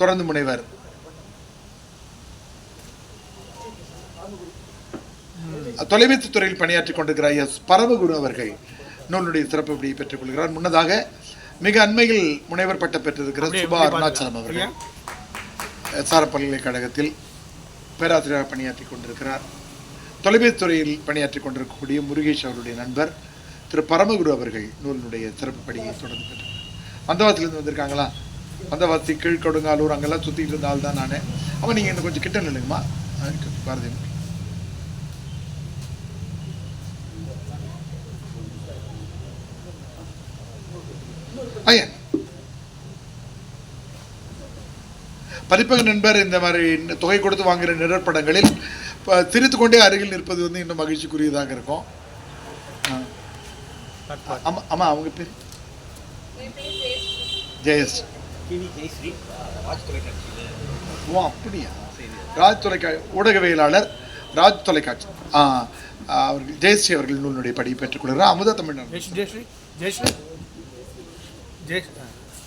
தொடர்ந்து முனைவர் தொலைபேசி துறையில் பணியாற்றிக் கொண்டிருக்கிறார் எஸ் பரமகுரு அவர்கள் நூலுடைய சிறப்பு படியை பெற்றுக் கொள்கிறார். முன்னதாக மிக அண்மையில் முனைவர் பட்டம் பெற்றிருக்கிற சுபா அருணாச்சலம் அவர்கள் எஸ்ஆர்எம் பல்கலைக்கழகத்தில் பேராசிரியராக பணியாற்றிக் கொண்டிருக்கிறார். தொலைபேசி துறையில் பணியாற்றிக் கொண்டிருக்கக்கூடிய முருகேஷ் அவருடைய நண்பர் திரு பரமகுரு அவர்கள் நூலினுடைய சிறப்பு படியை தொடர்ந்து பெற்றார். வந்தவாசிலிருந்து வந்திருக்காங்களா? வந்தவாசி கீழ்கொடுங்காலூர் அங்கெல்லாம் சுற்றிட்டு இருந்த ஆள் தான் நான். அவன் நீங்கள் இன்னும் கொஞ்சம் கிட்ட நில்லுங்கம்மா. பாரதி ஐயா பதிப்பக நண்பர் இந்த மாதிரி தொகை கொடுத்து வாங்குகிற நிழற்படங்களில் சிரித்து கொண்டே அருகில் நிற்பது வந்து இன்னும் மகிழ்ச்சிக்குரியதாக இருக்கும். ஆமாம் அவங்க பேர் ஜெயஸ்ரீ. ஓ அப்படியா? ராஜ் தொலைக்காட்சி ஊடகவியலாளர் ராஜ் தொலைக்காட்சி அவர்கள் ஜெயஸ்ரீ அவர்கள் நூலுடைய படியை பெற்றுக்கொள்கிறார். அமுதா தமிழ்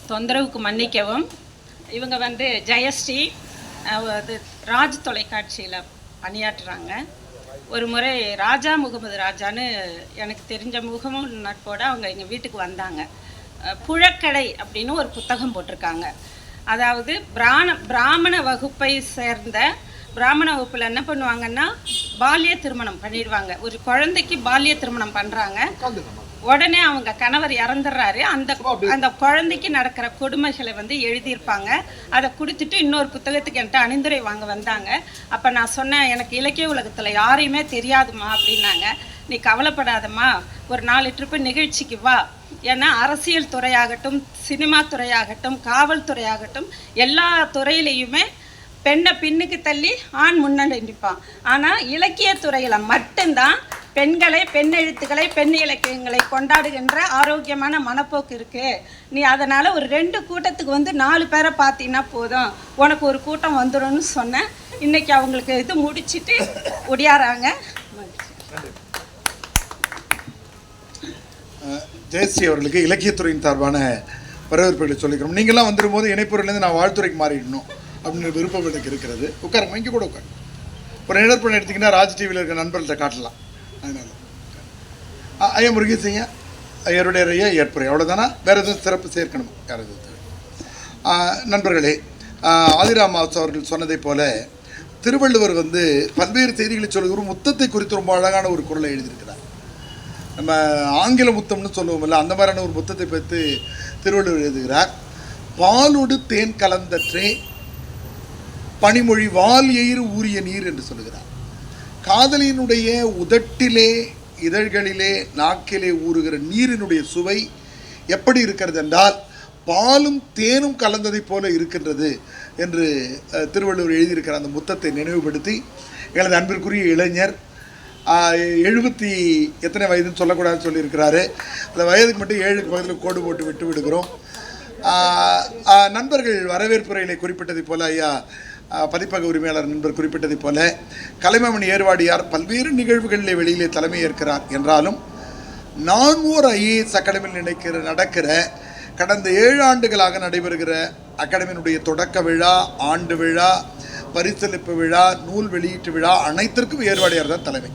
தொந்தரவுக்கு மன்னிக்கவும். இவங்க வந்து ஜெயஸ்ரீ ராஜ் தொலைக்காட்சியில் பணியாற்றுறாங்க. ஒரு முறை ராஜா முகமது ராஜான்னு எனக்கு தெரிஞ்ச முகமும் நட்போடு அவங்க எங்கள் வீட்டுக்கு வந்தாங்க. புழக்கடை அப்படின்னு ஒரு புத்தகம் போட்டிருக்காங்க. அதாவது பிராமண வகுப்பை சேர்ந்த பிராமண வகுப்பில் என்ன பண்ணுவாங்கன்னா பால்ய திருமணம் பண்ணிடுவாங்க. ஒரு குழந்தைக்கு பால்ய திருமணம் பண்ணுறாங்க. உடனே அவங்க கணவர் இறந்துடுறாரு. அந்த குழந்தைக்கு நடக்கிற கொடுமைகளை வந்து எழுதியிருப்பாங்க. அதை கொடுத்துட்டு இன்னொரு புத்தகத்துக்கு என்கிட்ட அணிந்துரை வாங்க வந்தாங்க. அப்போ நான் சொன்னேன், எனக்கு இலக்கிய உலகத்தில் யாரையுமே தெரியாதுமா அப்படின்னாங்க. நீ கவலைப்படாதம்மா, ஒரு 4 ட்ரிப்பு நிகழ்ச்சிக்கு வா. ஏன்னா அரசியல் துறையாகட்டும், சினிமா துறையாகட்டும், காவல்துறையாகட்டும், எல்லா துறையிலையுமே பெண்ணை பின்னுக்கு தள்ளி ஆண் முன்னாடி நிற்பான். ஆனால் இலக்கியத்துறையில் மட்டும்தான் பெண்களை, பெண் எழுத்துக்களை, பெண் இலக்கியங்களை கொண்டாடுகின்ற ஆரோக்கியமான மனப்போக்கு இருக்குது. நீ அதனால் ஒரு 2 கூட்டத்துக்கு வந்து 4 பேரை பார்த்தீங்கன்னா போதும், உனக்கு ஒரு கூட்டம் வந்துடும்னு சொன்னேன். இன்றைக்கி அவங்களுக்கு இது முடிச்சுட்டு ஒடியாராங்க. ஜெயஸ்ரீ அவர்களுக்கு இலக்கியத்துறையின் சார்பான வரவேற்புகளை சொல்லிக்கிறோம். நீங்கள்லாம் வந்துடும் போது இணைப்புறையிலேருந்து நான் வாழ்த்துறைக்கு மாறிடணும் அப்படின்னு விருப்பம் எனக்கு இருக்கிறது. உட்காருங்க, இங்கே கூட உட்காரு. ஒரு நிழற்படம் எடுத்திங்கன்னா ராஜ் டிவியில் இருக்கிற நண்பர்கள்ட்ட காட்டலாம். அதனால் ஐயா முருகேசையா ஐயருடைய ஐயா ஏற்புரை அவ்வளோதானா? வேறு எதுவும் சிறப்பு சேர்க்கணும்? யார் எதுவும் நண்பர்களே, ஆதிராமாஸ் அவர்கள் சொன்னதை போல திருவள்ளுவர் வந்து பல்வேறு செய்திகளை சொல்லுகிற முத்தத்தை குறித்து ரொம்ப அழகான ஒரு குறளை எழுதியிருக்கிறார். நம்ம ஆங்கில முத்தம்னு சொல்லுவோம்ல, அந்த மாதிரியான ஒரு முத்தத்தை பற்றி திருவள்ளுவர் எழுதுகிறார். பாலோடு தேன் கலந்தற்றே பனிமொழி வால் எயிறு ஊறிய நீர் என்று சொல்லுகிறார். காதலினுடைய உதட்டிலே, இதழ்களிலே, நாக்கிலே ஊறுகிற நீரினுடைய சுவை எப்படி இருக்கிறது என்றால் பாலும் தேனும் கலந்ததை போல இருக்கின்றது என்று திருவள்ளுவர் எழுதியிருக்கிற அந்த முத்தத்தை நினைவுபடுத்தி எனது அன்பிற்குரிய இளைஞர் 70 எத்தனை வயதுன்னு சொல்லக்கூடாதுன்னு சொல்லியிருக்கிறாரு. அந்த வயதுக்கு மட்டும் 7க்கு பக்கத்தில் கோடு போட்டு விட்டு விடுகிறோம். நண்பர்கள் வரவேற்புரையிலே குறிப்பிட்டதை போல ஐயா பதிப்பக உரிமையாளர் நண்பர் குறிப்பிட்டதை போல கலைமாமணி ஏர்வாடியார் பல்வேறு நிகழ்வுகளிலே வெளியிலே தலைமை ஏற்கிறார் என்றாலும் நான் ஓர் ஐஏஎஸ் அகாடமியில் நடக்கிற கடந்த 7 ஆண்டுகளாக நடைபெறுகிற அகாடமியினுடைய தொடக்க விழா, ஆண்டு விழா, பரிசளிப்பு விழா, நூல் வெளியீட்டு விழா அனைத்திற்கும் ஏர்வாடியார் தான் தலைமை.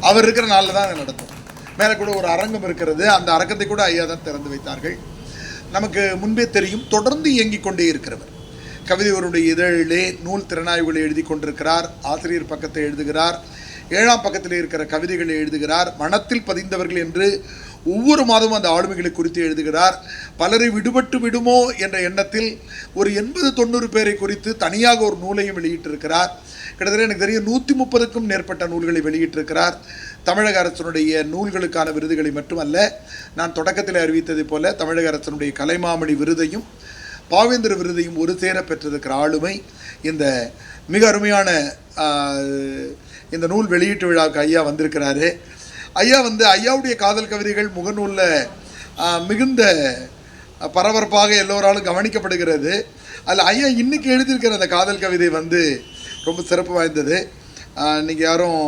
அவர் இருக்கிற நாளில் தான் அதை நடத்தும். மேலே கூட ஒரு அரங்கம் இருக்கிறது. அந்த அரங்கத்தை கூட ஐயா தான் திறந்து வைத்தார்கள். நமக்கு முன்பே தெரியும், தொடர்ந்து இயங்கிக் கொண்டே இருக்கிறவர். கவிதை ஒருடைய இதழிலே நூல் திறனாய்வுகளை எழுதி கொண்டிருக்கிறார். ஆசிரியர் பக்கத்தை எழுதுகிறார். 7ஆம் பக்கத்தில் இருக்கிற கவிதைகளை எழுதுகிறார். மனத்தில் பதிந்தவர்கள் என்று ஒவ்வொரு மாதமும் அந்த ஆளுமைகளை குறித்து எழுதுகிறார். பலரை விடுபட்டு விடுமோ என்ற எண்ணத்தில் ஒரு 80-90 பேரை குறித்து தனியாக ஒரு நூலையும் வெளியிட்டிருக்கிறார். கிட்டத்தட்ட எனக்கு தெரியும் 130க்கும் மேற்பட்ட நூல்களை வெளியிட்டிருக்கிறார். தமிழக அரசனுடைய நூல்களுக்கான விருதுகளை மட்டுமல்ல, நான் தொடக்கத்தில் அறிவித்ததை போல தமிழக அரசனுடைய கலைமாமணி விருதையும் பாவேந்தர் விருதையும் ஒரு சேர பெற்றிருக்கிற ஆளுமை இந்த மிக அருமையான இந்த நூல் வெளியீட்டு விழாவுக்கு ஐயா வந்திருக்கிறாரு. ஐயா வந்து ஐயாவுடைய காதல் கவிதைகள் முகநூலில் மிகுந்த பரபரப்பாக எல்லோராலும் கவனிக்கப்படுகிறது. அதில் ஐயா இன்றைக்கி எழுதியிருக்கிற அந்த காதல் கவிதை வந்து ரொம்ப சிறப்பு வாய்ந்தது. நீங்கள் யாரும்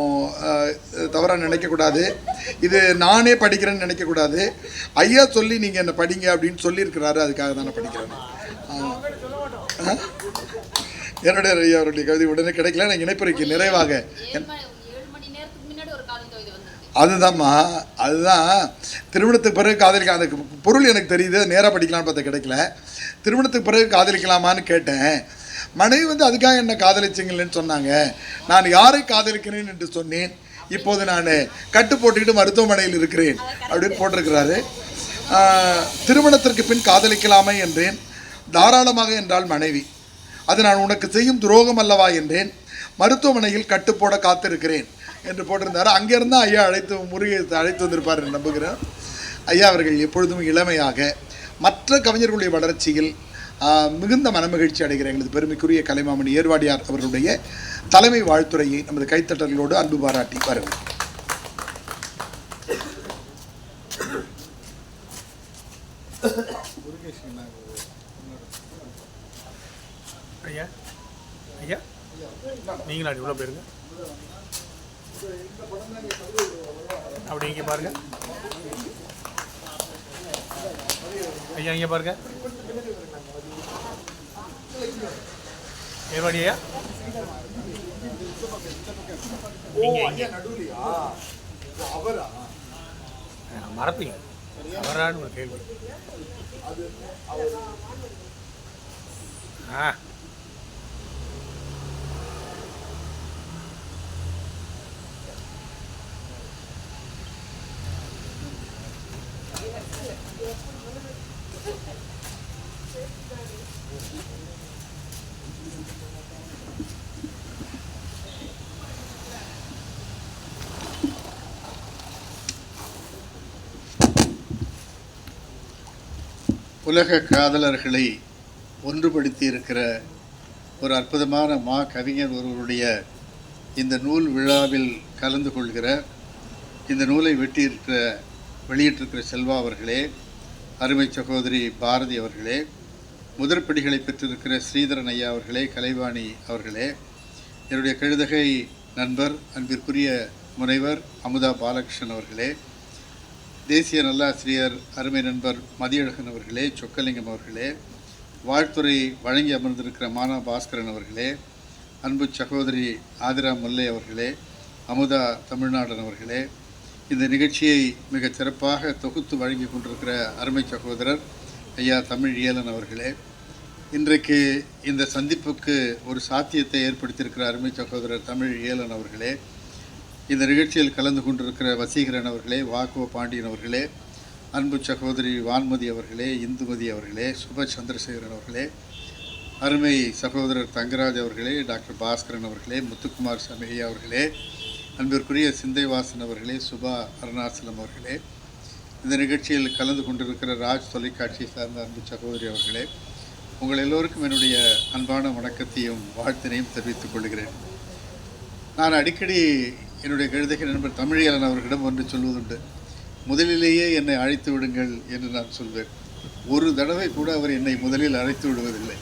தவறாக நினைக்கக்கூடாது. இது நானே படிக்கிறேன்னு நினைக்கக்கூடாது. ஐயா சொல்லி நீங்கள் என்னை படிங்க அப்படின்னு சொல்லியிருக்கிறாரு. அதுக்காக தான் நான் படிக்கிறேன். என்னுடைய ஐயா அவருடைய கவிதை உடனே கிடைக்கல. நான் இணைப்பறைக்கு நிறைவாக அதுதான்மா, அதுதான் திருமணத்துக்கு பிறகு காதலிக்க, அந்த பொருள் எனக்கு தெரியுது, நேராக படிக்கலான்னு பார்த்தா கிடைக்கல. திருமணத்துக்கு பிறகு காதலிக்கலாமான்னு கேட்டேன். மனைவி வந்து அதுக்காக என்ன காதலிச்சிங்களேன்னு சொன்னாங்க. நான் யாரை காதலிக்கிறேன் என்று சொன்னேன். இப்போது நான் கட்டு போட்டுக்கிட்டு மருத்துவமனையில் இருக்கிறேன் அப்படின்னு போட்டிருக்கிறாரு. திருமணத்திற்கு பின் காதலிக்கலாமே என்றேன். தாராளமாக என்றால் மனைவி. அது நான் உனக்கு செய்யும் துரோகம் அல்லவா என்றேன். மருத்துவமனையில் கட்டு போட காத்திருக்கிறேன் என்று போட்டிருந்தார். அங்கேருந்து ஐயா அழைத்து வந்திருப்பார் என்று நம்புகிறேன். ஐயா அவர்கள் எப்பொழுதும் இளமையாக மற்ற கவிஞர்களுடைய வளர்ச்சியில் மிகுந்த மனமகிழ்ச்சி அடைகிற எங்களது பெருமைக்குரிய கலைமாமணி ஏர்வாடியார் அவர்களுடைய தலைமை வாழ்த்துறையை நமது கைத்தட்டல்களோடு அன்பு பாராட்டி வருகிறேன். ஐயா ஐயா நீங்களா இவ்வளோ பேருங்க அப்படி இங்கே பாருங்க ஐயா, இங்கே பாருங்க ஏர்வாடி ஐயா, நீங்கள் மறப்பீங்க அவரான்னு ஒரு கேள்வி. உலக காதலர்களை ஒன்றுபடுத்தி இருக்கிற ஒரு அற்புதமான கவிஞர் ஒருவருடைய இந்த நூல் விழாவில் கலந்து கொள்கிற, இந்த நூலை வெளியிட்டிருக்கிற செல்வா அவர்களே, அருமை சகோதரி பாரதி அவர்களே, முதற்படிகளை பெற்றிருக்கிற ஸ்ரீதரன் ஐயா அவர்களே, கலைவாணி அவர்களே, என்னுடைய கழுதகை நண்பர் அன்பிற்குரிய முனைவர் அமுதா பாலகிருஷ்ணன் அவர்களே, தேசிய நல்லாசிரியர் அருமை நண்பர் மதியழகன் அவர்களே, சொக்கலிங்கம் அவர்களே, வாழ்த்துறை வழங்கி அமர்ந்திருக்கிற மானா பாஸ்கரன் அவர்களே, அன்பு சகோதரி ஆதிரா முல்லை அவர்களே, அமுதா தமிழ்நாடன் அவர்களே, இந்த நிகழ்ச்சியை மிகச் சிறப்பாக தொகுத்து வழங்கி கொண்டிருக்கிற அருமை சகோதரர் ஐயா தமிழ் இயலன் அவர்களே, இன்றைக்கு இந்த சந்திப்புக்கு ஒரு சாத்தியத்தை ஏற்படுத்தியிருக்கிற அருமை சகோதரர் தமிழ் இயலன் அவர்களே, இந்த நிகழ்ச்சியில் கலந்து கொண்டிருக்கிற வசீகரன் அவர்களே, வாக்குவ பாண்டியன் அவர்களே, அன்பு சகோதரி வான்மதி அவர்களே, இந்துமதி அவர்களே, சுப சந்திரசேகரன் அவர்களே, அருமை சகோதரர் தங்கராஜ் அவர்களே, டாக்டர் பாஸ்கரன் அவர்களே, முத்துக்குமார் சாமி அவர்களே, அன்பிற்குரிய சிந்தைவாசன் அவர்களே, சுபா அருணாசலம் அவர்களே, இந்த நிகழ்ச்சியில் கலந்து கொண்டிருக்கிற ராஜ் தொலைக்காட்சியை சார்ந்த அன்பு சகோதரி அவர்களே, உங்கள் எல்லோருக்கும் என்னுடைய அன்பான வணக்கத்தையும் வாழ்த்தினையும் தெரிவித்துக் கொள்கிறேன். நான் அடிக்கடி என்னுடைய கழுதகை நண்பர் தமிழியலன் அவர்களிடம் ஒன்று சொல்வதுண்டு. முதலிலேயே என்னை அழைத்து விடுங்கள் என்று நான் சொல்வேன். ஒரு தடவை கூட அவர் என்னை முதலில் அழைத்து விடுவதில்லை.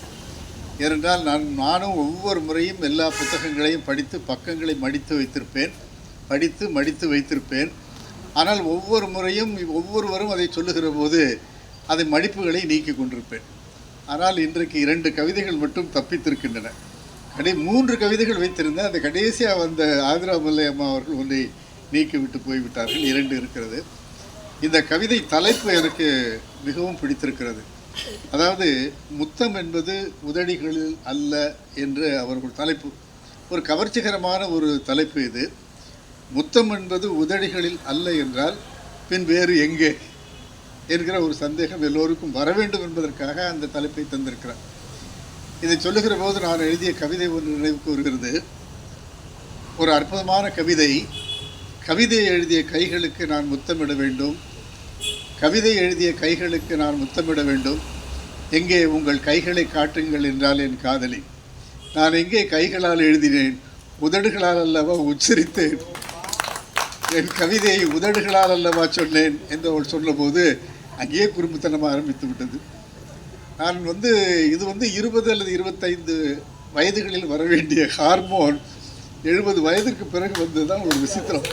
ஏனென்றால் நானும் ஒவ்வொரு முறையும் எல்லா புத்தகங்களையும் படித்து பக்கங்களை மடித்து வைத்திருப்பேன். ஆனால் ஒவ்வொரு முறையும் ஒவ்வொருவரும் அதை சொல்லுகிற போது அதை மடிப்புகளை நீக்கி கொண்டிருப்பேன். ஆனால் இன்றைக்கு 2 கவிதைகள் மட்டும் தப்பித்திருக்கின்றன. 3 கவிதைகள் வைத்திருந்தேன். அந்த கடைசியாக வந்த ஆதிரா முல்லை அம்மா அவர்கள் ஒன்றை நீக்கிவிட்டு போய்விட்டார்கள். 2 இருக்கிறது. இந்த கவிதை தலைப்பு எனக்கு மிகவும் பிடித்திருக்கிறது. அதாவது முத்தம் என்பது உதடிகளில் அல்ல என்று அவர்கள் தலைப்பு, ஒரு கவர்ச்சிகரமான ஒரு தலைப்பு இது. முத்தம் என்பது உதடிகளில் அல்ல என்றால் பின் வேறு எங்கே என்கிற ஒரு சந்தேகம் எல்லோருக்கும் வர வேண்டும் என்பதற்காக அந்த தலைப்பை தந்திருக்கிறார். இதை சொல்லுகிற போது நான் எழுதிய கவிதை ஒன்று நினைவுக்கு வருகிறது. ஒரு அற்புதமான கவிதை. கவிதையை எழுதிய கைகளுக்கு நான் முத்தமிட வேண்டும், கவிதை எழுதிய கைகளுக்கு நான் முத்தமிட வேண்டும். எங்கே உங்கள் கைகளை காட்டுங்கள் என்றால் என் காதலி. நான் எங்கே கைகளால் எழுதினேன், உதடுகளால் அல்லவா உச்சரித்தேன். என் கவிதையை உதடுகளால் அல்லவா சொன்னேன் என்று அவள் சொன்னபோது அங்கேயே குறும்புத்தனமாக ஆரம்பித்து விட்டது. நான் இது 20 அல்லது 25 வயதுகளில் வர வேண்டிய ஹார்மோன் 70 வயதுக்கு பிறகு வந்தது தான் ஒரு விசித்திரம்.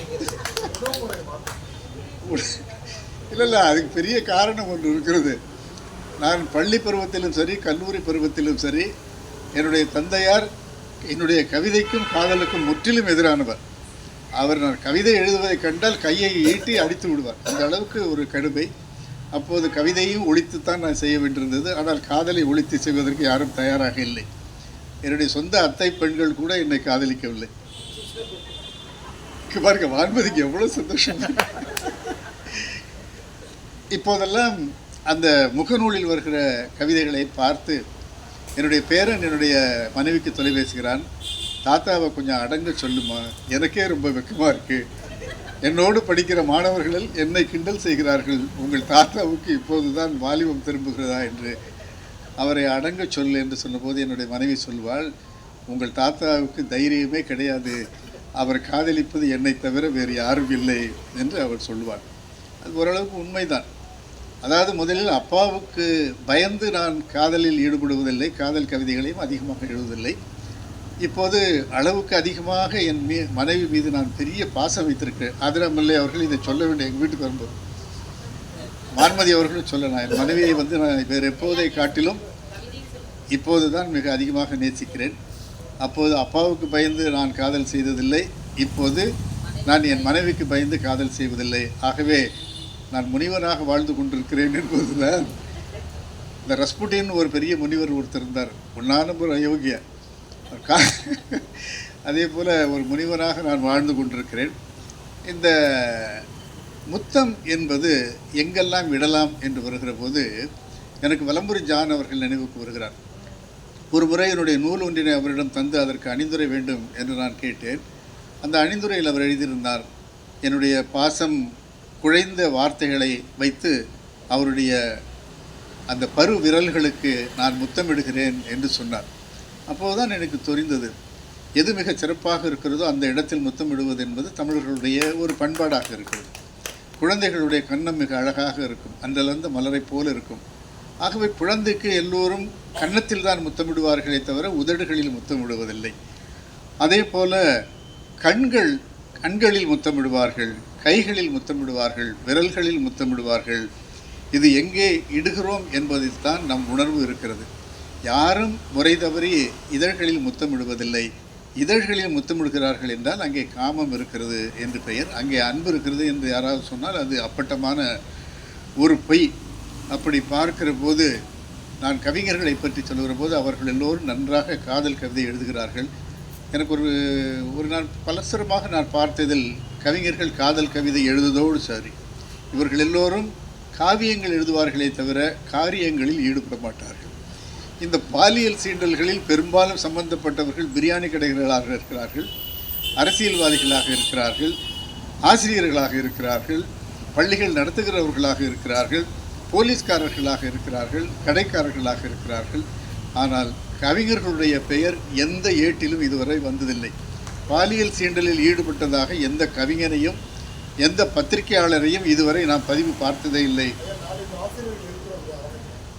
இல்லை, அதுக்கு பெரிய காரணம் ஒன்று இருக்கிறது. நான் பள்ளி பருவத்திலும் சரி, கல்லூரி பருவத்திலும் சரி, என்னுடைய தந்தையார் என்னுடைய கவிதைக்கும் காதலுக்கும் முற்றிலும் எதிரானவர். அவர் நான் கவிதை எழுதுவதை கண்டால் கையை ஈட்டி அடித்து விடுவார். அந்த அளவுக்கு ஒரு கடுமை. அப்போது கவிதையும் ஒழித்துத்தான் நான் செய்ய வேண்டியிருந்தது. ஆனால் காதலை ஒழித்து செய்வதற்கு யாரும் தயாராக இல்லை. என்னுடைய சொந்த அத்தை பெண்கள் கூட என்னை காதலிக்கவில்லை. பாருங்க, வான்மதிக்கு எவ்வளோ சந்தோஷம். இப்போதெல்லாம் அந்த முகநூலில் வருகிற கவிதைகளை பார்த்து என்னுடைய பேரன் என்னுடைய மனைவிக்கு தொலைபேசுகிறான், தாத்தாவை கொஞ்சம் அடங்க சொல்லுமா, எனக்கே ரொம்ப வெக்கமாக இருக்குது, என்னோடு படிக்கிற மாணவர்கள் என்னை கிண்டல் செய்கிறார்கள், உங்கள் தாத்தாவுக்கு இப்போது தான் வாலிபம் திரும்புகிறதா என்று அவரை அடங்க சொல் என்று சொன்னபோது என்னுடைய மனைவி சொல்வாள், உங்கள் தாத்தாவுக்கு தைரியமே கிடையாது, அவர் காதலிப்பது என்னை தவிர வேறு யாரும் இல்லை என்று அவர் சொல்வார். அது ஓரளவுக்கு உண்மைதான். அதாவது முதலில் அப்பாவுக்கு பயந்து நான் காதலில் ஈடுபடுவதில்லை, காதல் கவிதைகளையும் அதிகமாக எழுதுவதில்லை. இப்போது அளவுக்கு அதிகமாக என் மனைவி மீது நான் பெரிய பாசம் வைத்திருக்கிறேன். ஆதிராமல்லை அவர்கள் இதை சொல்ல வேண்டிய எங்கள் வீட்டுக்கு வரும்போது வான்மதி அவர்களும் சொல்லலாம், என் மனைவியை நான் வேறு எப்போதை காட்டிலும் இப்போது தான் மிக அதிகமாக நேசிக்கிறேன். அப்போது அப்பாவுக்கு பயந்து நான் காதல் செய்ததில்லை, இப்போது நான் என் மனைவிக்கு பயந்து காதல் செய்வதில்லை. ஆகவே நான் முனிவராக வாழ்ந்து கொண்டிருக்கிறேன் என்பதுதான். இந்த ரஸ்புட்டின் ஒரு பெரிய முனிவர் ஒருத்தர் இருந்தார், உண்ணான ஒரு அயோக்கியா. அதே போல் ஒரு முனிவராக நான் வாழ்ந்து கொண்டிருக்கிறேன். இந்த முத்தம் என்பது எங்கெல்லாம் விடலாம் என்று வருகிற போது எனக்கு வலம்புரி ஜான் அவர்கள் நினைவுக்கு வருகிறார். ஒரு முறை என்னுடைய நூல் ஒன்றினை அவரிடம் தந்து அதற்கு அணிந்துரை வேண்டும் என்று நான் கேட்டேன். அந்த அணிந்துரையில் அவர் எழுதியிருந்தார், என்னுடைய பாசம் குழைந்த வார்த்தைகளை வைத்து அவருடைய அந்த பரு விரல்களுக்கு நான் முத்தமிடுகிறேன் என்று சொன்னார். அப்போது தான் எனக்கு தெரிந்தது, எது மிக சிறப்பாக இருக்கிறதோ அந்த இடத்தில் முத்தமிடுவது என்பது தமிழர்களுடைய ஒரு பண்பாடாக இருக்கிறது. குழந்தைகளுடைய கன்னம் மிக அழகாக இருக்கும், அன்றலர்ந்த மலரை போல இருக்கும். ஆகவே குழந்தைக்கு எல்லோரும் கன்னத்தில் தான் முத்தமிடுவார்களே தவிர உதடுகளில் முத்தமிடுவதில்லை. அதே போல கண்களில் முத்தமிடுவார்கள், கைகளில் முத்தமிடுவார்கள், விரல்களில் முத்தமிடுவார்கள். இது எங்கே இடுகிறோம் என்பதில் தான் நம் உணர்வு இருக்கிறது. யாரும் முறை தவறி இதழ்களில் முத்தமிடுவதில்லை. இதழ்களில் முத்தமிடுகிறார்கள் என்றால் அங்கே காமம் இருக்கிறது என்று பெயர், அங்கே அன்பு இருக்கிறது என்று யாராவது சொன்னால் அது அப்பட்டமான ஒரு பொய். அப்படி பார்க்கிற போது நான் கவிஞர்களை பற்றி சொல்கிற போது அவர்கள் எல்லோரும் நன்றாக காதல் கவிதை எழுதுகிறார்கள். எனக்கு ஒரு நாள் பலசரமாக நான் பார்த்ததில் கவிஞர்கள் காதல் கவிதை எழுதுவதோடு சரி, இவர்கள் எல்லோரும் காவியங்கள் எழுதுவார்களே தவிர காரியங்களில் ஈடுபட மாட்டார்கள். இந்த பாலியல் சீண்டல்களில் பெரும்பாலும் சம்பந்தப்பட்டவர்கள் பிரியாணி கடைகளாக இருக்கிறார்கள், அரசியல்வாதிகளாக இருக்கிறார்கள், ஆசிரியர்களாக இருக்கிறார்கள், பள்ளிகள் நடத்துகிறவர்களாக இருக்கிறார்கள், போலீஸ்காரர்களாக இருக்கிறார்கள், கடைக்காரர்களாக இருக்கிறார்கள். ஆனால் கவிஞர்களுடைய பெயர் எந்த ஏட்டிலும் இதுவரை வந்ததில்லை. பாலியல் சீண்டலில் ஈடுபட்டதாக எந்த கவிஞனையும் எந்த பத்திரிகையாளரையும் இதுவரை நான் பதிவு பார்த்ததே இல்லை.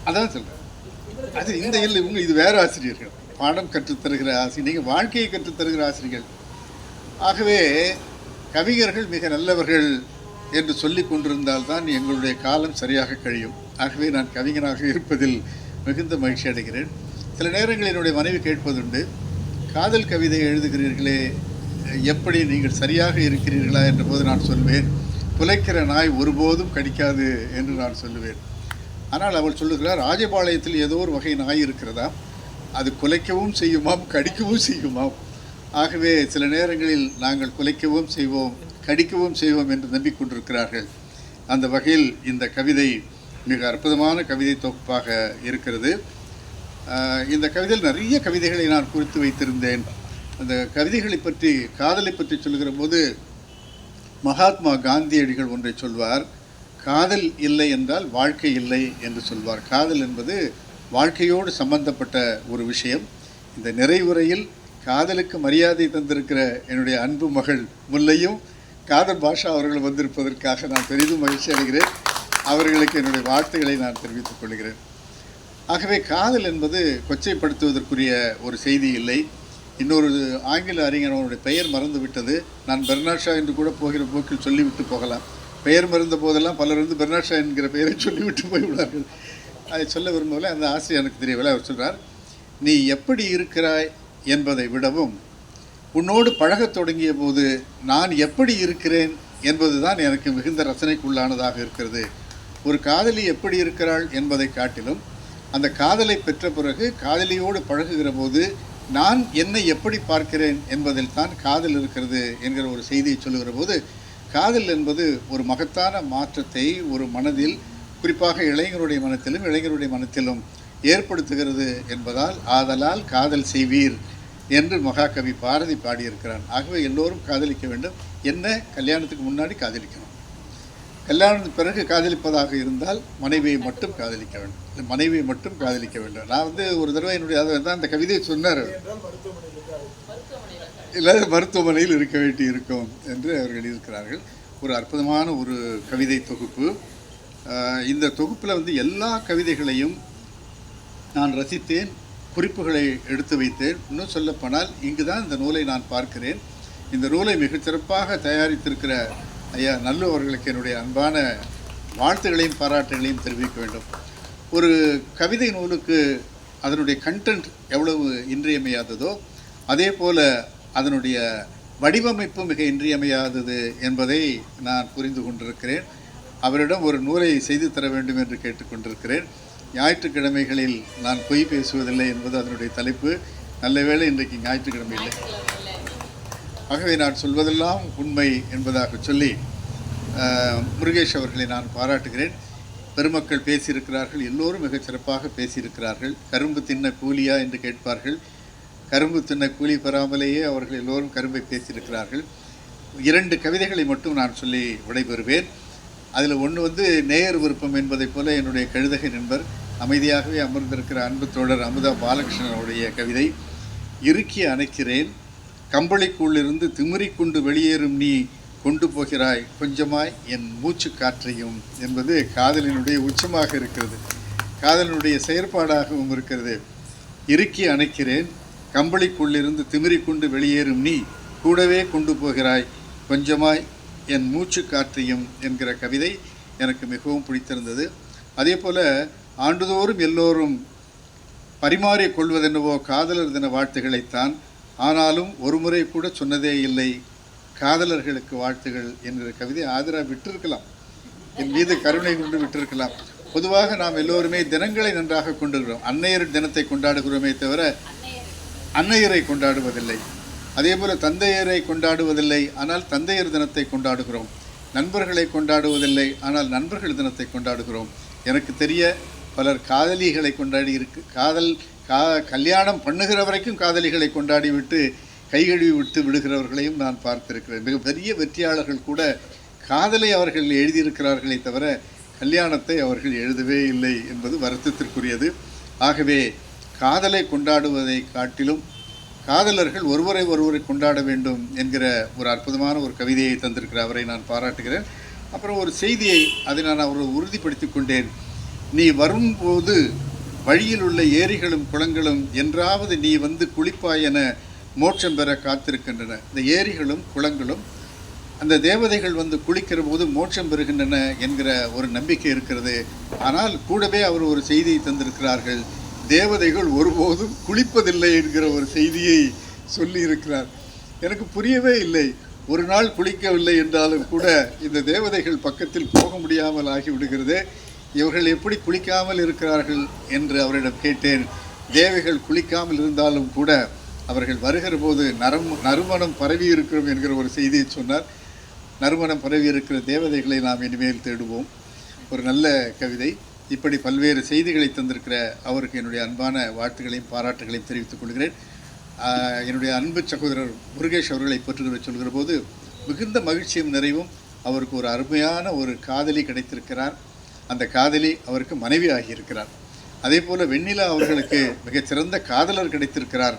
அதான் சொல்கிறேன், அது இந்த இல்லை, இவங்க இது வேறு ஆசிரியர்கள், பாடம் கற்றுத்தருகிற ஆசிரியர், நீங்கள் வாழ்க்கையை கற்றுத்தருகிற ஆசிரியர்கள். ஆகவே கவிஞர்கள் மிக நல்லவர்கள் என்று சொல்லி கொண்டிருந்தால்தான் எங்களுடைய காலம் சரியாக கழியும். ஆகவே நான் கவிஞனாக இருப்பதில் மிகுந்த மகிழ்ச்சி அடைகிறேன். சில நேரங்களில் என்னுடைய மனைவி கேட்பதுண்டு, காதல் கவிதை எழுதுகிறீர்களே, எப்படி நீங்கள் சரியாக இருக்கிறீர்களா என்ற போது நான் சொல்வேன், குலைக்கிற நாய் ஒருபோதும் கடிக்காது என்று நான் சொல்லுவேன். ஆனால் அவள் சொல்லுகிறார், ராஜபாளையத்தில் ஏதோ ஒரு வகை நாய் இருக்கிறதா, அது குலைக்கவும் செய்யுமாம் கடிக்கவும் செய்யுமாம். ஆகவே சில நேரங்களில் நாங்கள் குலைக்கவும் செய்வோம் கடிக்கவும் செய்வோம் என்று நம்பிக்கொண்டிருக்கிறார்கள். அந்த வகையில் இந்த கவிதை மிக அற்புதமான கவிதை தொகுப்பாக இருக்கிறது. இந்த கவிதையில் நிறைய கவிதைகளை நான் குறித்து வைத்திருந்தேன். அந்த கவிதைகளை பற்றி, காதலை பற்றி சொல்கிற போது மகாத்மா காந்தியடிகள் ஒன்றை சொல்வார், காதல் இல்லை என்றால் வாழ்க்கை இல்லை என்று சொல்வார். காதல் என்பது வாழ்க்கையோடு சம்பந்தப்பட்ட ஒரு விஷயம். இந்த நிறைவுரையில் காதலுக்கு மரியாதை தந்திருக்கிற என்னுடைய அன்பு மகள் முல்லையும் காதல் பாஷா அவர்கள் வந்திருப்பதற்காக நான் பெரிதும் மகிழ்ச்சி அடைகிறேன். அவர்களுக்கு என்னுடைய வாழ்த்துக்களை நான் தெரிவித்துக் கொள்கிறேன். ஆகவே காதல் என்பது கொச்சைப்படுத்துவதற்குரிய ஒரு செய்தி இல்லை. இன்னொரு ஆங்கில அறிஞர், அவருடைய பெயர் மறந்து விட்டது, நான் பெர்னாட் ஷா என்று கூட போகிற போக்கில் சொல்லிவிட்டு போகலாம். பெயர் மறந்த போதெல்லாம் பலர் வந்து பெர்னாட் ஷா என்கிற பெயரை சொல்லிவிட்டு போய்விடார்கள். அதை சொல்ல விரும்பவில்லை, அந்த ஆசை எனக்கு தெரியவில்லை. அவர் சொல்கிறார், நீ எப்படி இருக்கிறாய் என்பதை விடவும் உன்னோடு பழகத் தொடங்கிய போது நான் எப்படி இருக்கிறேன் என்பதுதான் எனக்கு மிகுந்த ரசனைக்குள்ளானதாக இருக்கிறது. ஒரு காதலி எப்படி இருக்கிறாள் என்பதை காட்டிலும் அந்த காதலை பெற்ற பிறகு காதலியோடு பழகுகிற போது நான் என்னை எப்படி பார்க்கிறேன் என்பதில் தான் காதல் இருக்கிறது என்கிற ஒரு செய்தியை சொல்லுகிற போது, காதல் என்பது ஒரு மகத்தான மாற்றத்தை ஒரு மனதில், குறிப்பாக இளைஞருடைய மனத்திலும் ஏற்படுத்துகிறது என்பதால், ஆதலால் காதல் செய்வீர் என்று மகாகவி பாரதி பாடியிருக்கிறான். ஆகவே எல்லோரும் காதலிக்க வேண்டும். என்ன, கல்யாணத்துக்கு முன்னாடி காதலிக்கணும். கல்யாணத்துக்கு பிறகு காதலிப்பதாக இருந்தால் மனைவியை மட்டும் காதலிக்க வேண்டும். மனைவியை மட்டும் காதலிக்க வேண்டும். நான் ஒரு தடவை அதான் அந்த கவிதையை சொன்னார், இல்லை மருத்துவமனையில் இருக்க வேண்டி இருக்கும் என்று அவர்கள் எழுதியிருக்கிறார்கள். ஒரு அற்புதமான ஒரு கவிதை தொகுப்பு. இந்த தொகுப்பில் எல்லா கவிதைகளையும் நான் ரசித்தேன், குறிப்புகளை எடுத்து வைத்தேன். இன்னும் சொல்லப்போனால் இங்கு தான் இந்த நூலை நான் பார்க்கிறேன். இந்த நூலை மிகச்சிறப்பாக தயாரித்திருக்கிற ஐயா நல்லு அவர்களுக்கு என்னுடைய அன்பான வாழ்த்துகளையும் பாராட்டுகளையும் தெரிவிக்க வேண்டும். ஒரு கவிதை நூலுக்கு அதனுடைய கண்டென்ட் எவ்வளவு இன்றியமையாததோ அதே போல் அதனுடைய வடிவமைப்பு மிக இன்றியமையாதது என்பதை நான் புரிந்து கொண்டிருக்கிறேன். அவரிடம் ஒரு நூலை செய்து தர வேண்டும் என்று கேட்டுக்கொண்டிருக்கிறேன். ஞாயிற்றுக்கிழமைகளில் நான் பொய் பேசுவதில்லை என்பது அதனுடைய தலைப்பு. நல்ல வேளை இன்றைக்கு ஞாயிற்றுக்கிழமை இல்லை, ஆகவே நான் சொல்வதெல்லாம் உண்மை என்பதாக சொல்லி முருகேஷ் அவர்களை நான் பாராட்டுகிறேன். பெருமக்கள் பேசியிருக்கிறார்கள், எல்லோரும் மிகச் சிறப்பாக பேசியிருக்கிறார்கள். கரும்பு தின்ன கூலியா என்று கேட்பார்கள். கரும்பு தின்ன கூலி பெறாமலேயே அவர்கள் எல்லோரும் கரும்பை பேசியிருக்கிறார்கள். 2 கவிதைகளை மட்டும் நான் சொல்லி விடைபெறுவேன். அதில் ஒன்று நேயர் விருப்பம் என்பதைப் போல என்னுடைய கழுதகை நண்பர் அமைதியாகவே அமர்ந்திருக்கிற அன்பு தோழர் அமுதா பாலகிருஷ்ணனுடைய கவிதை. இறுக்கி அணைக்கிறேன், கம்பளிக்குள்ளிருந்து திமிரிக்கொண்டு வெளியேறும் நீ கொண்டு போகிறாய் கொஞ்சமாய் என் மூச்சு காற்றையும் என்பது காதலினுடைய உச்சமாக இருக்கிறது, காதலினுடைய செயற்பாடாகவும் இருக்கிறது. இறுக்கி அணைக்கிறேன், கம்பளிக்குள்ளிருந்து திமிரிக்கொண்டு வெளியேறும் நீ கூடவே கொண்டு போகிறாய் கொஞ்சமாய் என் மூச்சு காற்றையும் என்கிற கவிதை எனக்கு மிகவும் பிடித்திருந்தது. அதே போல் ஆண்டுதோறும் எல்லோரும் பரிமாறிக் கொள்வதென்னவோ காதலர் தின வாழ்த்துக்களைத்தான், ஆனாலும் ஒரு முறை கூட சொன்னதே இல்லை காதலர்களுக்கு வாழ்த்துகள் என்கிற கவிதை ஆதரா விட்டிருக்கலாம், என் மீது கருணை கொண்டு விட்டிருக்கலாம். பொதுவாக நாம் எல்லோருமே தினங்களை நன்றாக கொண்டிருக்கிறோம். அன்னையர் தினத்தை கொண்டாடுகிறோமே தவிர அன்னையரை கொண்டாடுவதில்லை. அதே போல் தந்தையரை கொண்டாடுவதில்லை, ஆனால் தந்தையர் தினத்தை கொண்டாடுகிறோம். நண்பர்களை கொண்டாடுவதில்லை, ஆனால் நண்பர்கள் தினத்தை கொண்டாடுகிறோம். எனக்கு தெரிய பலர் காதலிகளை கொண்டாடி கல்யாணம் பண்ணுகிற வரைக்கும் காதலிகளை கொண்டாடி விட்டு கைகழுவி விட்டு விடுகிறவர்களையும் நான் பார்த்திருக்கிறேன். மிகப்பெரிய வெற்றியாளர்கள் கூட காதலை அவர்கள் எழுதியிருக்கிறார்களே தவிர கல்யாணத்தை அவர்கள் எழுதவே இல்லை என்பது வருத்தத்திற்குரியது. ஆகவே காதலை கொண்டாடுவதை காட்டிலும் காதலர்கள் ஒருவரை கொண்டாட வேண்டும் என்கிற ஒரு அற்புதமான ஒரு கவிதையை தந்திருக்கிற அவரை நான் பாராட்டுகிறேன். அப்புறம் ஒரு செய்தியை அதை நான் அவரை உறுதிப்படுத்தி கொண்டேன். நீ வரும்போது வழியில் உள்ள ஏரிகளும் குளங்களும் என்றாவது நீ குளிப்பாய் என மோட்சம் பெற காத்திருக்கின்றன. இந்த ஏரிகளும் குளங்களும் அந்த தேவதைகள் குளிக்கிற போது மோட்சம் பெறுகின்றன என்கிற ஒரு நம்பிக்கை இருக்கிறது. ஆனால் கூடவே அவர் ஒரு செய்தியை தந்திருக்கிறார்கள், தேவதைகள் ஒருபோதும் குளிப்பதில்லை என்கிற ஒரு செய்தியை சொல்லி இருக்கிறார். எனக்கு புரியவே இல்லை. ஒரு நாள் குளிக்கவில்லை என்றாலும் கூட இந்த தேவதைகள் பக்கத்தில் போக முடியாமல் ஆகிவிடுகிறது. இவர்கள் எப்படி குளிக்காமல் இருக்கிறார்கள் என்று அவரிடம் கேட்டேன். தேவைகள் குளிக்காமல் இருந்தாலும் கூட அவர்கள் வருகிற போது நறுமணம் பரவி இருக்கிறோம் என்கிற ஒரு செய்தியை சொன்னார். நறுமணம் பரவி இருக்கிற தேவதைகளை நாம் இனிமேல் தேடுவோம். ஒரு நல்ல கவிதை. இப்படி பல்வேறு செய்திகளை தந்திருக்கிற அவருக்கு என்னுடைய அன்பான வாழ்த்துக்களையும் பாராட்டுகளையும் தெரிவித்துக் கொள்கிறேன். என்னுடைய அன்பு சகோதரர் முருகேஷ் அவர்களை பற்றி சொல்கிற போது மிகுந்த மகிழ்ச்சியும் நிறைவும். அவருக்கு ஒரு அருமையான ஒரு காதலி கிடைத்திருக்கிறார். அந்த காதலி அவருக்கு மனைவி ஆகியிருக்கிறார். அதே போல் வெண்ணிலா அவர்களுக்கு மிகச்சிறந்த காதலர் கிடைத்திருக்கிறார்.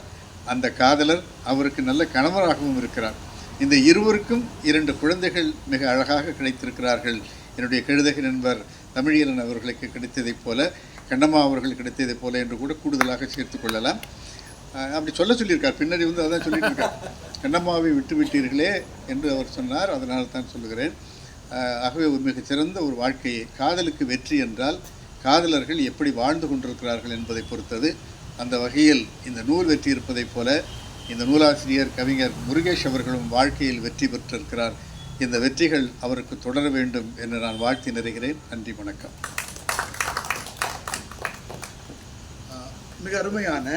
அந்த காதலர் அவருக்கு நல்ல கணவராகவும் இருக்கிறார். இந்த இருவருக்கும் 2 குழந்தைகள் மிக அழகாக கிடைத்திருக்கிறார்கள். என்னுடைய கழுதகை நண்பர் தமிழியலன் அவர்களுக்கு கிடைத்ததைப் போல, கண்ணம்மா அவர்கள் கிடைத்ததைப் போல என்று கூட கூடுதலாக சேர்த்து கொள்ளலாம். அப்படி சொல்லியிருக்கார். பின்னாடி அதான் சொல்லிட்டு இருக்கார், கண்ணம்மாவை விட்டு விட்டீர்களே என்று அவர் சொன்னார். அதனால் தான் சொல்லுகிறேன். ஆகவே ஒரு மிகச்சிறந்த ஒரு வாழ்க்கையை, காதலுக்கு வெற்றி என்றால் காதலர்கள் எப்படி வாழ்ந்து கொண்டிருக்கிறார்கள் என்பதை பொறுத்தது. அந்த வகையில் இந்த நூல் வெற்றி இருப்பதைப் போல இந்த நூலாசிரியர் கவிஞர் முருகேஷ் அவர்களும் வாழ்க்கையில் வெற்றி பெற்றிருக்கிறார். இந்த வெற்றிகள் அவருக்கு தொடர வேண்டும் என்று நான் வாழ்த்தி நிறைகிறேன். நன்றி, வணக்கம். மிக அருமையான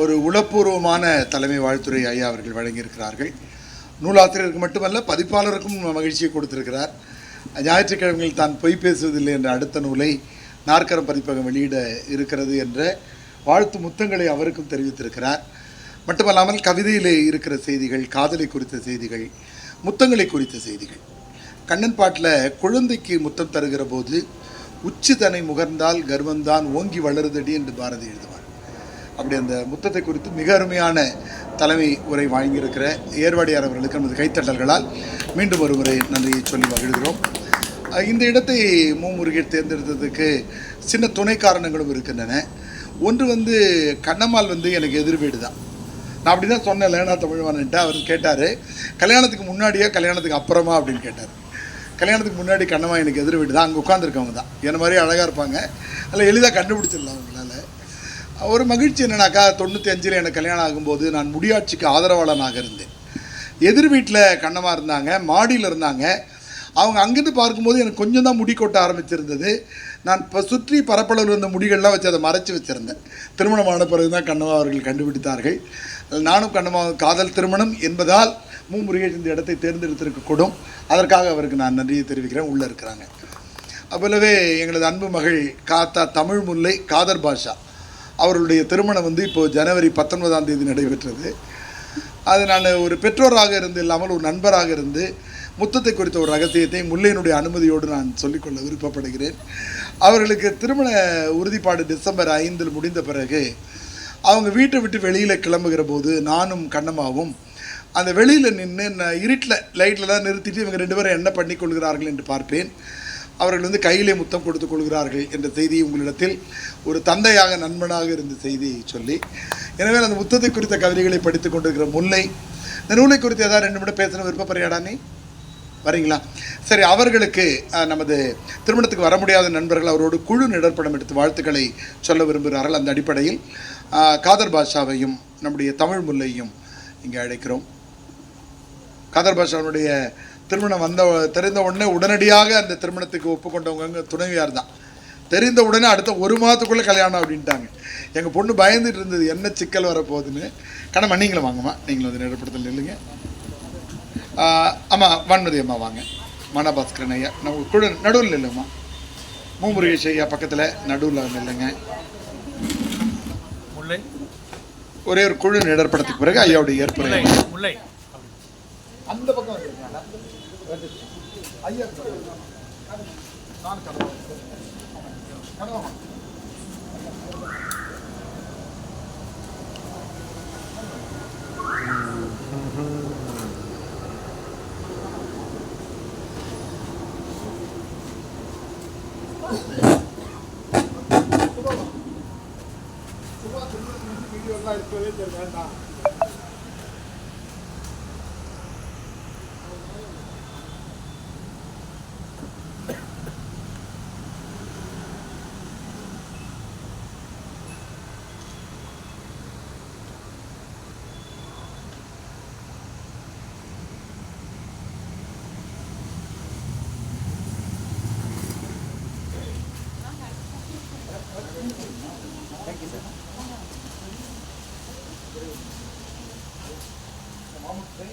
ஒரு உளப்பூர்வமான தலைமை வாழ்த்துறை ஐயா அவர்கள் வழங்கியிருக்கிறார்கள். நூலாசிரியருக்கு மட்டுமல்ல, பதிப்பாளருக்கும் மகிழ்ச்சியை கொடுத்திருக்கிறார். ஞாயிற்றுக்கிழமையில் தான் பொய் பேசுவதில்லை என்ற அடுத்த நூலை நாற்கரம் பதிப்பகம் வெளியிட இருக்கிறது என்ற வாழ்த்து முத்தங்களை அவருக்கும் தெரிவித்திருக்கிறார். மட்டுமல்லாமல் கவிதையிலே இருக்கிற செய்திகள், காதலை குறித்த செய்திகள், முத்தங்களை குறித்த செய்திகள். கண்ணன் பாட்டில் குழந்தைக்கு முத்தம் தருகிற போது உச்சி தன்னை முகர்ந்தால் கர்வந்தான் ஓங்கி வளருதடி என்று பாரதி எழுதுவார். அப்படி அந்த முத்தத்தை குறித்து மிக அருமையான தலைமை உரை வழங்கியிருக்கிற ஏர்வாடியார் அவர்களுக்கு நமது கைத்தட்டல்களால் மீண்டும் ஒரு முறை நன்றியை சொல்லி மகிழ்கிறோம். இந்த இடத்தை முருகேஷ் தேர்ந்தெடுத்ததுக்கு சின்ன துணை காரணங்களும் இருக்கின்றன. ஒன்று கண்ணம்மாள் எனக்கு எதிர் வீடு தான். நான் அப்படி தான் சொன்னேன் லேனா தமிழ்வான்ட்டு. அவர் கேட்டார், கல்யாணத்துக்கு முன்னாடியா கல்யாணத்துக்கு அப்புறமா அப்படின்னு கேட்டார். கல்யாணத்துக்கு முன்னாடி கண்ணம்மா எனக்கு எதிர் வீடு தான், அங்கே உட்காந்துருக்கவங்க தான். என்ன மாதிரி அழகாக இருப்பாங்க, அதில் எளிதாக கண்டுபிடிச்சிடலாம் அவங்களால. ஒரு மகிழ்ச்சி என்னன்னாக்கா, 95 எனக்கு கல்யாணம் ஆகும்போது நான் முடியாட்சிக்கு ஆதரவாளனாக இருந்தேன். எதிர் வீட்டில் கண்ணம்மா இருந்தாங்க, மாடியில் இருந்தாங்க. அவங்க அங்கேருந்து பார்க்கும்போது எனக்கு கொஞ்சம் தான் முடி கொட்ட ஆரம்பிச்சிருந்தது. நான் இப்போ சுற்றி பரப்பளவில் இருந்த முடிகள்லாம் வச்சு அதை மறைச்சி வச்சுருந்தேன். திருமணமான பிறகு தான் கண்ணம்மா அவர்கள் கண்டுபிடித்தார்கள். நானும் கண்ணம்மா காதல் திருமணம் என்பதால் முருகேஷ் இந்த இடத்தை தேர்ந்தெடுத்திருக்கக்கூடும். அதற்காக அவருக்கு நான் நன்றியை தெரிவிக்கிறேன். உள்ளே இருக்கிறாங்க. அப்போலவே எங்களது அன்பு மகள் காத்தா தமிழ் முல்லை காதர் பாஷா அவர்களுடைய திருமணம் இப்போது ஜனவரி 19ஆம் தேதி நடைபெற்றது. அது நான் ஒரு பெற்றோராக இருந்து இல்லாமல் ஒரு நண்பராக இருந்து முத்தத்தை குறித்த ஒரு ரகசியத்தை முல்லையினுடைய அனுமதியோடு நான் சொல்லிக்கொள்ள விருப்பப்படுகிறேன். அவர்களுக்கு திருமண உறுதிப்பாடு டிசம்பர் 5 முடிந்த பிறகு அவங்க வீட்டை விட்டு வெளியில் கிளம்புகிற போது நானும் கண்ணம்மாவும் அந்த வெளியில் நின்று இருட்டில் லைட்டில் தான் நிறுத்திட்டு இவங்க 2 பேரும் என்ன பண்ணி கொள்கிறார்கள் என்று பார்ப்பேன். அவர்கள் கையிலே முத்தம் கொடுத்து கொள்கிறார்கள் என்ற செய்தியை உங்களிடத்தில் ஒரு தந்தையாக நண்பனாக இருந்த செய்தியை சொல்லி, எனவே அந்த முத்தத்தை குறித்த கவிதைகளை படித்து கொண்டிருக்கிற முல்லை இந்த நூலை குறித்து ஏதாவது 2 நிமிடம் பேசணும் விருப்பப்படுறியாடா நீ வரீங்களா? சரி, அவர்களுக்கு நமது திருமணத்துக்கு வர முடியாத நண்பர்கள் அவரோடு குழு நிழற்படம் எடுத்து வாழ்த்துக்களை சொல்ல விரும்புகிறார்கள். அந்த அடிப்படையில் காதர் பாஷாவையும் நம்முடைய தமிழ் முல்லையும் இங்கே அழைக்கிறோம். காதர் பாஷாவுடைய திருமணம் தெரிந்த உடனே உடனடியாக அந்த திருமணத்துக்கு ஒப்புக்கொண்டவங்க துணைவியார் தான். தெரிந்த உடனே அடுத்த 1 மாதத்துக்குள்ளே கல்யாணம் அப்படின்ட்டாங்க. எங்கள் பொண்ணு பயந்துட்டு இருந்தது என்ன சிக்கல் வரப்போகுதுன்னு. கண்ணம்மா நீங்களும் வாங்கம்மா, நீங்களும் வந்து நிழற்படத்தில் நில்லுங்க. ஆமாம், வான்மதி அம்மா வாங்க. மனபாஸ்கரன் ஐயா நம்ம குழு நடுவில் இல்லைம்மா. முருகேஷ் ஐயா பக்கத்தில் நடுவில் நில்லுங்க. முல்லை ஒரே ஒரு குழு நிழற்படத்துக்கு பிறகு ஐயாவுடைய ஏற்புரை. முல்லை அந்த பக்கம் ஐயா வேண்டாம். Thank you, sir.